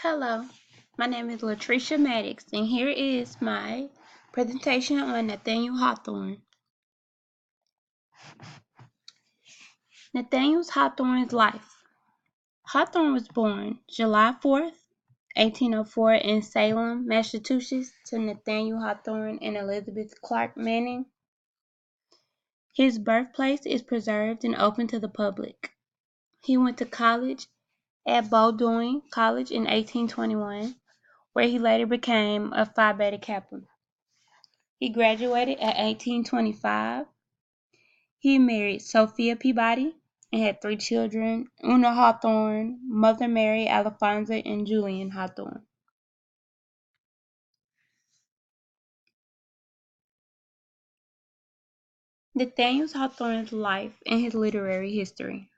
Hello, my name is Latricia Maddox, and here is my presentation on Nathaniel Hawthorne. Nathaniel Hawthorne's life. Hawthorne was born July 4th, 1804 in Salem, Massachusetts, to Nathaniel Hawthorne and Elizabeth Clark Manning. His birthplace is preserved and open to the public. He went to college at Bowdoin College in 1821, where he later became a Phi Beta Kappa. He graduated at 1825. He married Sophia Peabody and had 3 children: Una Hawthorne, Mother Mary Alfonsa, and Julian Hawthorne. Nathaniel Hawthorne's life and his literary history.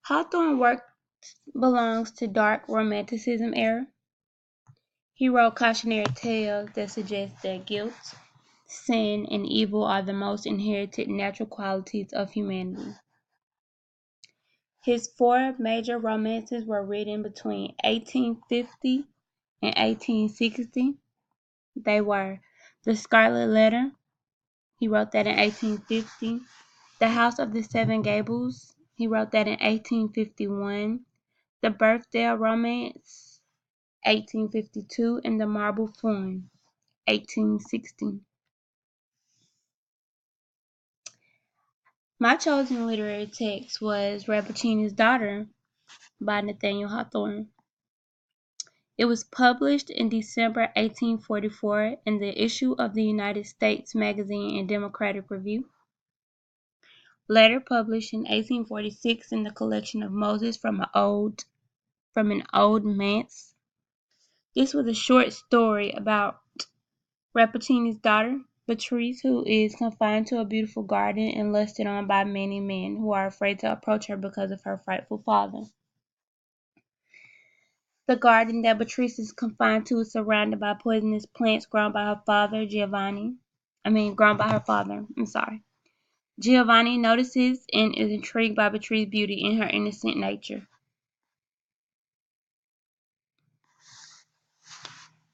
Hawthorne's work belongs to dark Romanticism era. He wrote cautionary tales that suggest that guilt, sin, and evil are the most inherited natural qualities of humanity. His 4 major romances were written between 1850 and 1860. They were The Scarlet Letter, he wrote that in 1850. The House of the Seven Gables, he wrote that in 1851. The Birthdale Romance, 1852, and The Marble Faun, 1860. My chosen literary text was Rappaccini's Daughter by Nathaniel Hawthorne. It was published in December 1844 in the issue of the United States Magazine and Democratic Review. Later published in 1846 in the collection of Moses from an Old Manse. This was a short story about Rappaccini's daughter, Beatrice, who is confined to a beautiful garden and lusted on by many men who are afraid to approach her because of her frightful father. The garden that Beatrice is confined to is surrounded by poisonous plants grown by her father. Giovanni notices and is intrigued by Beatrice's beauty and her innocent nature.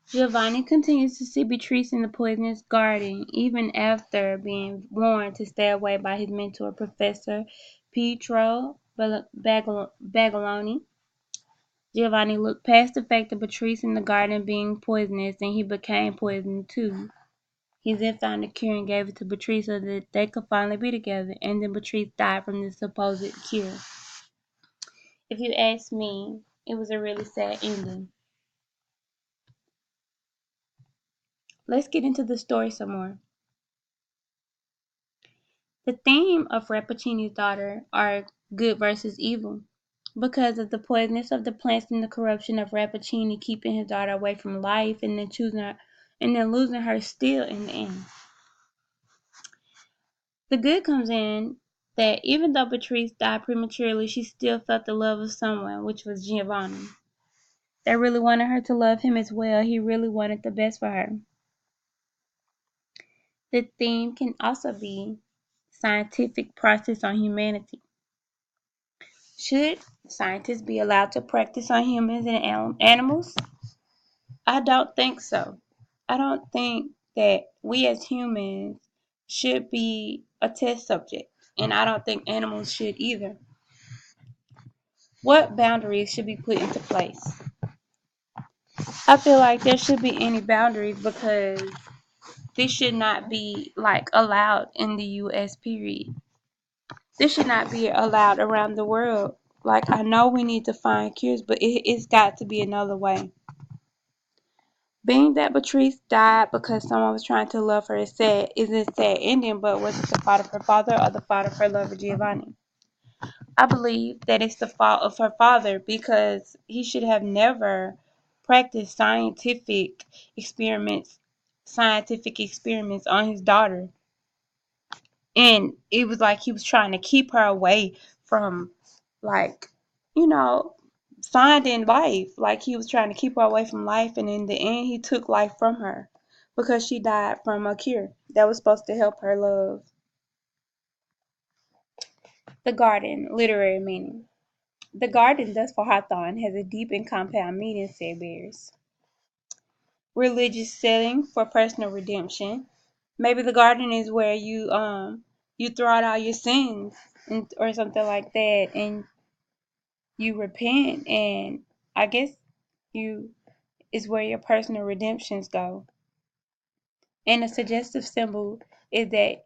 Giovanni continues to see Beatrice in the poisonous garden, even after being warned to stay away by his mentor, Professor Pietro Baglioni. Giovanni looked past the fact of Beatrice in the garden being poisonous, and he became poisoned too. He then found a cure and gave it to Beatrice so that they could finally be together, and then Beatrice died from the supposed cure. If you ask me, it was a really sad ending. Let's get into the story some more. The theme of Rappaccini's Daughter are good versus evil. Because of the poisonous of the plants and the corruption of Rappaccini keeping his daughter away from life and then losing her still in the end. The good comes in that even though Beatrice died prematurely, she still felt the love of someone, which was Giovanni. They really wanted her to love him as well. He really wanted the best for her. The theme can also be scientific process on humanity. Should scientists be allowed to practice on humans and animals? I don't think so. I don't think that we as humans should be a test subject, and I don't think animals should either. What boundaries should be put into place? I feel like there should be any boundaries because this should not be allowed in the US period. This should not be allowed around the world. I know we need to find cures, but it's got to be another way. Being that Beatrice died because someone was trying to love her is sad. Is a sad ending, but was it the fault of her father or the fault of her lover Giovanni? I believe that it's the fault of her father because he should have never practiced scientific experiments on his daughter. And it was like he was trying to keep her away from like, you know, finding life. Like he was trying to keep her away from life, and in the end he took life from her because she died from a cure that was supposed to help her love. The garden, literary meaning. The garden, thus for Hawthorne, has a deep and compound meaning, said Bears. Religious setting for personal redemption. Maybe the garden is where you throw out all your sins or something like that, and you repent, and I guess you is where your personal redemptions go. And a suggestive symbol is that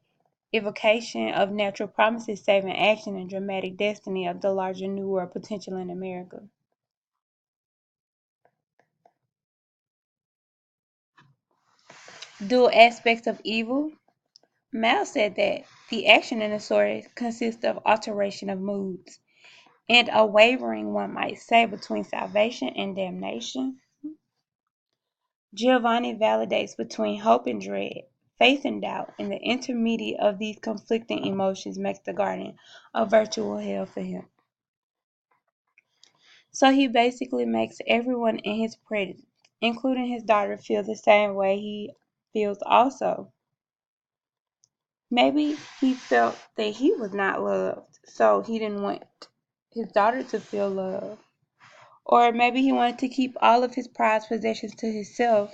evocation of natural promises, saving action, and dramatic destiny of the larger New World potential in America. Dual aspects of evil. Mal said that the action in the story consists of alteration of moods and a wavering, one might say, between salvation and damnation. Giovanni validates between hope and dread, faith and doubt, and the intermediate of these conflicting emotions makes the garden a virtual hell for him. So he basically makes everyone in his presence, including his daughter, feel the same way he feels also. Maybe he felt that he was not loved, so he didn't want his daughter to feel love. Or maybe he wanted to keep all of his prized possessions to himself,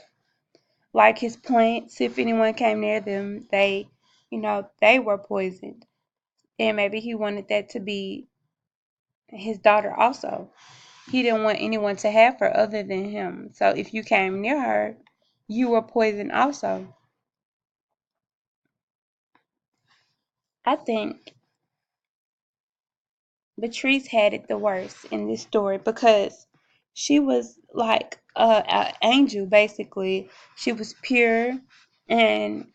like his plants. If anyone came near them, they were poisoned. And maybe he wanted that to be his daughter also. He didn't want anyone to have her other than him. So if you came near her, you were poisoned also. I think Beatrice had it the worst in this story because she was like an angel basically. She was pure, and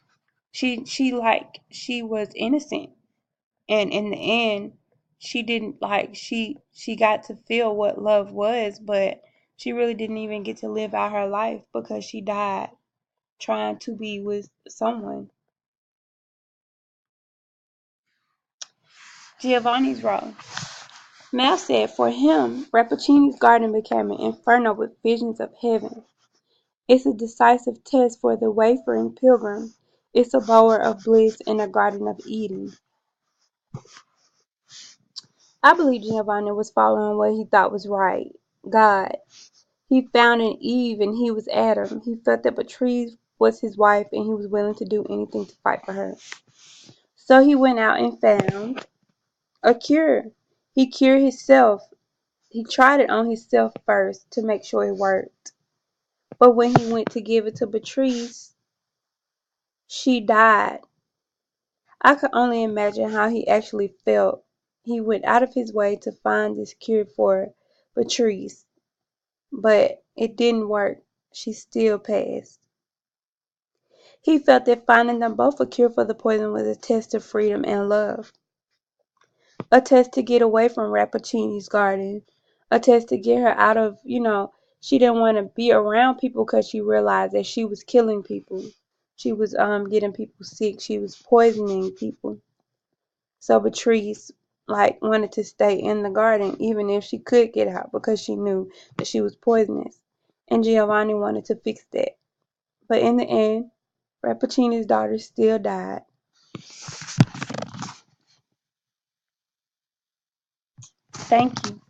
she was innocent, and in the end she didn't like she got to feel what love was, but she really didn't even get to live out her life because she died trying to be with someone. Giovanni's role. Mal said for him, Rappaccini's garden became an inferno with visions of heaven. It's a decisive test for the wayfaring pilgrim. It's a bower of bliss in a garden of Eden. I believe Giovanni was following what he thought was right. God. He found an Eve and he was Adam. He felt that Beatrice was his wife and he was willing to do anything to fight for her. So he went out and found a cure. He cured himself. He tried it on himself first to make sure it worked. But when he went to give it to Beatrice, she died. I could only imagine how he actually felt. He went out of his way to find this cure for Beatrice, but it didn't work. She still passed. He felt that finding them both a cure for the poison was a test of freedom and love. A test to get away from Rappaccini's garden. A test to get her out of, she didn't want to be around people because she realized that she was killing people. She was getting people sick. She was poisoning people. So Beatrice wanted to stay in the garden even if she could get out because she knew that she was poisonous. And Giovanni wanted to fix that. But in the end, Rappaccini's daughter still died. Thank you.